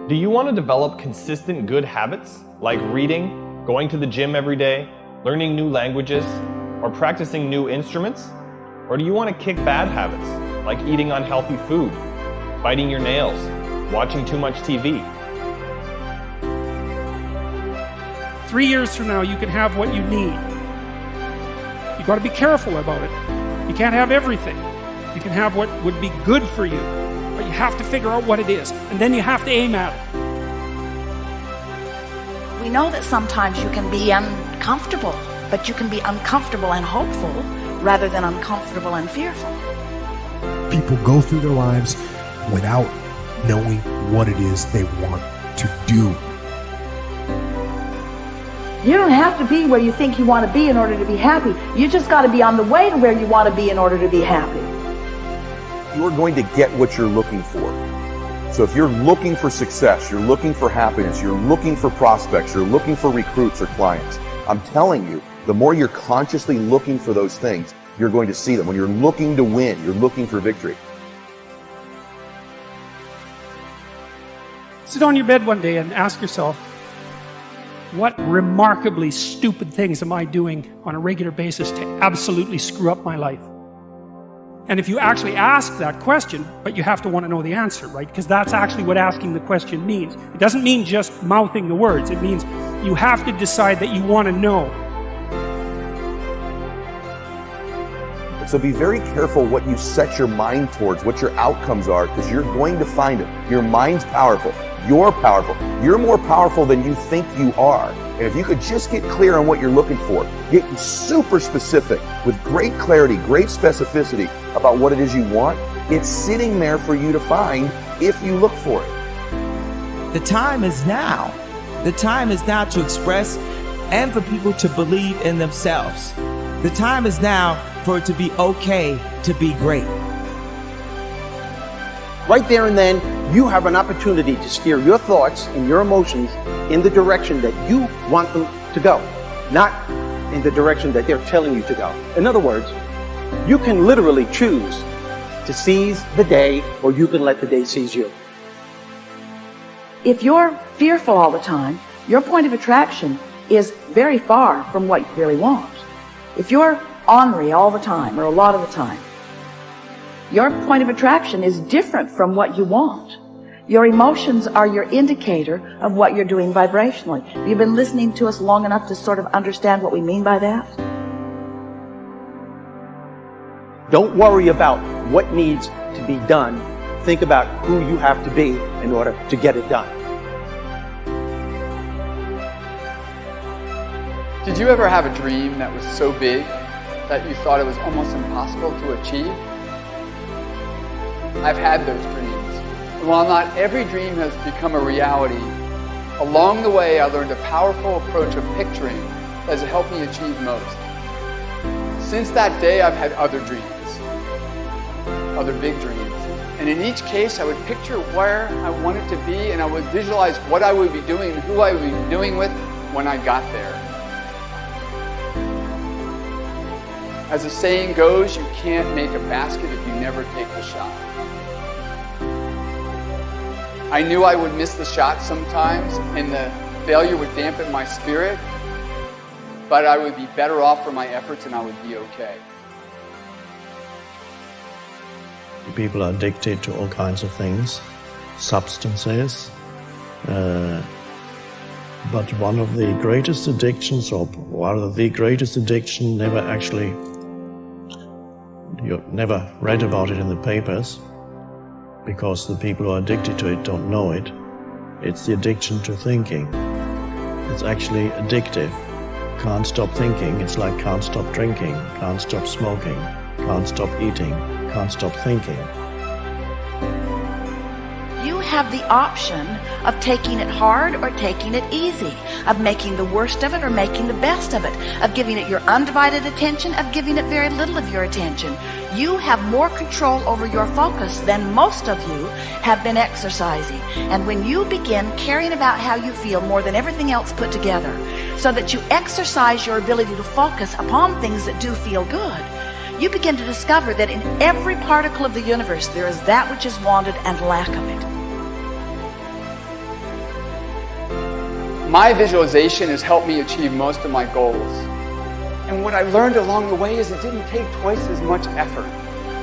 Do you want to develop consistent good habits like reading, going to the gym every day, learning new languages, or practicing new instruments? Or do you want to kick bad habits like eating unhealthy food, biting your nails, watching too much TV? 3 years from now, you can have what you need. You've got to be careful about it. You can't have everything. You can have what would be good for you, but you have to figure out what it is, and then you have to aim at it. We know that sometimes you can be uncomfortable, but you can be uncomfortable and hopeful rather than uncomfortable and fearful. People go through their lives without knowing what it is they want to do. You don't have to be where you think you want to be in order to be happy. You just got to be on the way to where you want to be in order to be happy. You're going to get what you're looking for. So if you're looking for success, you're looking for happiness, you're looking for prospects, you're looking for recruits or clients, I'm telling you, the more you're consciously looking for those things, you're going to see them. When you're looking to win, you're looking for victory. Sit on your bed one day and ask yourself, what remarkably stupid things am I doing on a regular basis to absolutely screw up my life? And if you actually ask that question, but you have to want to know the answer, right? Because that's actually what asking the question means. It doesn't mean just mouthing the words. It means you have to decide that you want to know. So be very careful what you set your mind towards, what your outcomes are, because you're going to find them. Your mind's powerful. You're powerful. You're more powerful than you think you are. And if you could just get clear on what you're looking for, get super specific with great clarity, great specificity about what it is you want, it's sitting there for you to find if you look for it. The time is now. The time is now to express and for people to believe in themselves. The time is now for it to be okay to be great. Right there and then, you have an opportunity to steer your thoughts and your emotions in the direction that you want them to go, not in the direction that they're telling you to go. In other words, you can literally choose to seize the day, or you can let the day seize you. If you're fearful all the time, your point of attraction is very far from what you really want. If you're ornery all the time, or a lot of the time, your point of attraction is different from what you want. Your emotions are your indicator of what you're doing vibrationally. You've been listening to us long enough to sort of understand what we mean by that? Don't worry about what needs to be done. Think about who you have to be in order to get it done. Did you ever have a dream that was so big that you thought it was almost impossible to achieve? I've had those dreams. And while not every dream has become a reality, along the way I learned a powerful approach of picturing that has helped me achieve most. Since that day, I've had other dreams, other big dreams. And in each case, I would picture where I wanted to be, and I would visualize what I would be doing and who I would be doing with when I got there. As the saying goes, you can't make a basket if you never take the shot. I knew I would miss the shot sometimes, and the failure would dampen my spirit, but I would be better off for my efforts and I would be okay. People are addicted to all kinds of things, substances, but one of the greatest addictions, or rather the greatest addiction, you never read about it in the papers, because the people who are addicted to it don't know it. It's the addiction to thinking. It's actually addictive. Can't stop thinking. It's like can't stop drinking, can't stop smoking, can't stop eating, can't stop thinking. You have the option of taking it hard or taking it easy, of making the worst of it or making the best of it, of giving it your undivided attention, of giving it very little of your attention. You have more control over your focus than most of you have been exercising. And when you begin caring about how you feel more than everything else put together, so that you exercise your ability to focus upon things that do feel good, you begin to discover that in every particle of the universe there is that which is wanted and lack of it. My visualization has helped me achieve most of my goals. And what I learned along the way is it didn't take twice as much effort.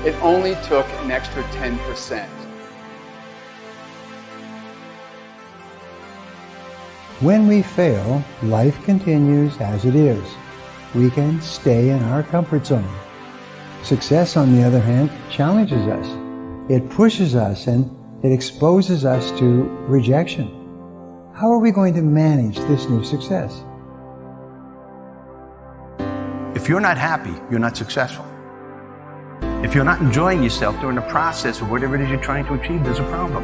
It only took an extra 10%. When we fail, life continues as it is. We can stay in our comfort zone. Success, on the other hand, challenges us. It pushes us and it exposes us to rejection. How are we going to manage this new success? If you're not happy, you're not successful. If you're not enjoying yourself during the process of whatever it is you're trying to achieve, there's a problem.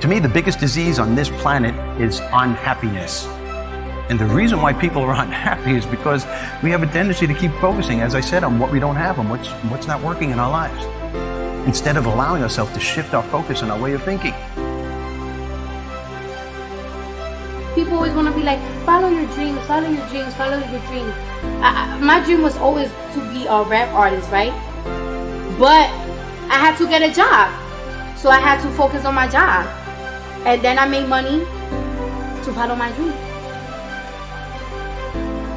To me, the biggest disease on this planet is unhappiness. And the reason why people are unhappy is because we have a tendency to keep focusing, as I said, on what we don't have, on what's not working in our lives, instead of allowing ourselves to shift our focus and our way of thinking. People always want to be like, follow your dreams, follow your dreams, follow your dreams. My dream was always to be a rap artist, right? But I had to get a job. So I had to focus on my job. And then I made money to follow my dream.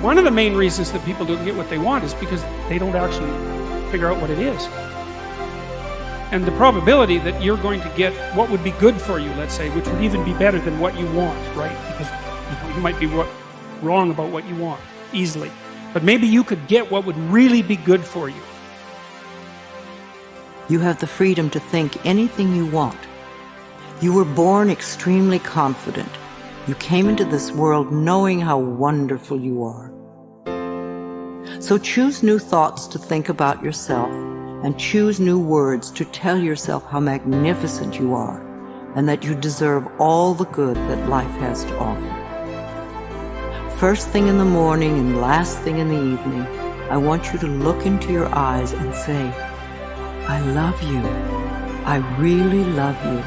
One of the main reasons that people don't get what they want is because they don't actually figure out what it is. And the probability that you're going to get what would be good for you, let's say, which would even be better than what you want, right? Because you might be wrong about what you want easily. But maybe you could get what would really be good for you. You have the freedom to think anything you want. You were born extremely confident. You came into this world knowing how wonderful you are. So choose new thoughts to think about yourself, and choose new words to tell yourself how magnificent you are, and that you deserve all the good that life has to offer. First thing in the morning and last thing in the evening, I want you to look into your eyes and say, I love you. I really love you.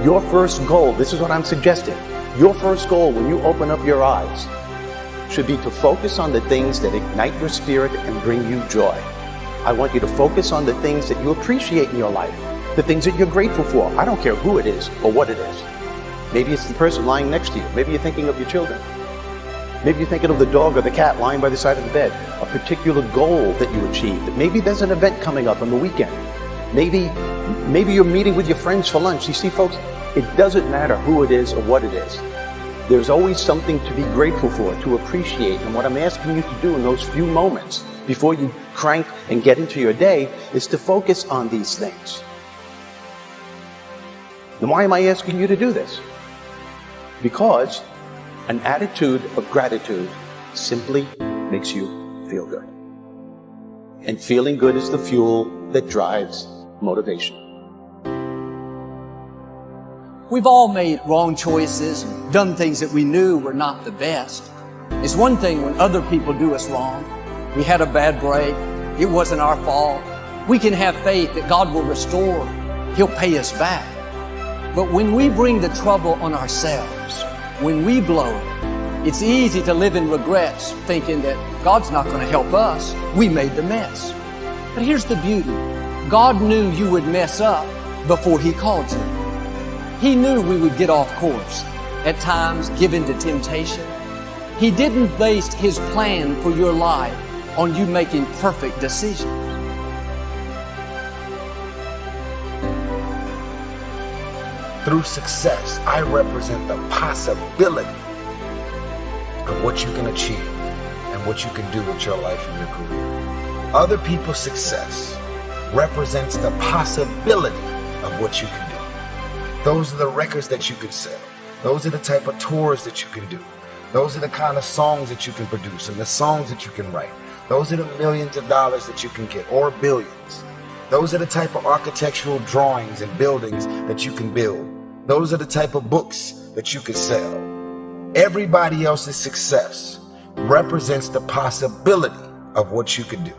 Your first goal, this is what I'm suggesting, your first goal when you open up your eyes should be to focus on the things that ignite your spirit and bring you joy. I want you to focus on the things that you appreciate in your life, the things that you're grateful for. I don't care who it is or what it is. Maybe it's the person lying next to you. Maybe you're thinking of your children. Maybe you're thinking of the dog or the cat lying by the side of the bed. A particular goal that you achieved. Maybe there's an event coming up on the weekend. Maybe you're meeting with your friends for lunch. You see, folks, it doesn't matter who it is or what it is. There's always something to be grateful for, to appreciate. And what I'm asking you to do in those few moments before you crank and get into your day is to focus on these things. And why am I asking you to do this? Because an attitude of gratitude simply makes you feel good. And feeling good is the fuel that drives motivation. We've all made wrong choices and done things that we knew were not the best. It's one thing when other people do us wrong. We had a bad break. It wasn't our fault. We can have faith that God will restore. He'll pay us back. But when we bring the trouble on ourselves, when we blow it, it's easy to live in regrets, thinking that God's not going to help us. We made the mess. But here's the beauty. God knew you would mess up before He called you. He knew we would get off course, at times given to temptation. He didn't base His plan for your life on you making perfect decisions. Through success, I represent the possibility of what you can achieve and what you can do with your life and your career. Other people's success represents the possibility of what you can do. Those are the records that you can sell. Those are the type of tours that you can do. Those are the kind of songs that you can produce and the songs that you can write. Those are the millions of dollars that you can get, or billions. Those are the type of architectural drawings and buildings that you can build. Those are the type of books that you can sell. Everybody else's success represents the possibility of what you can do.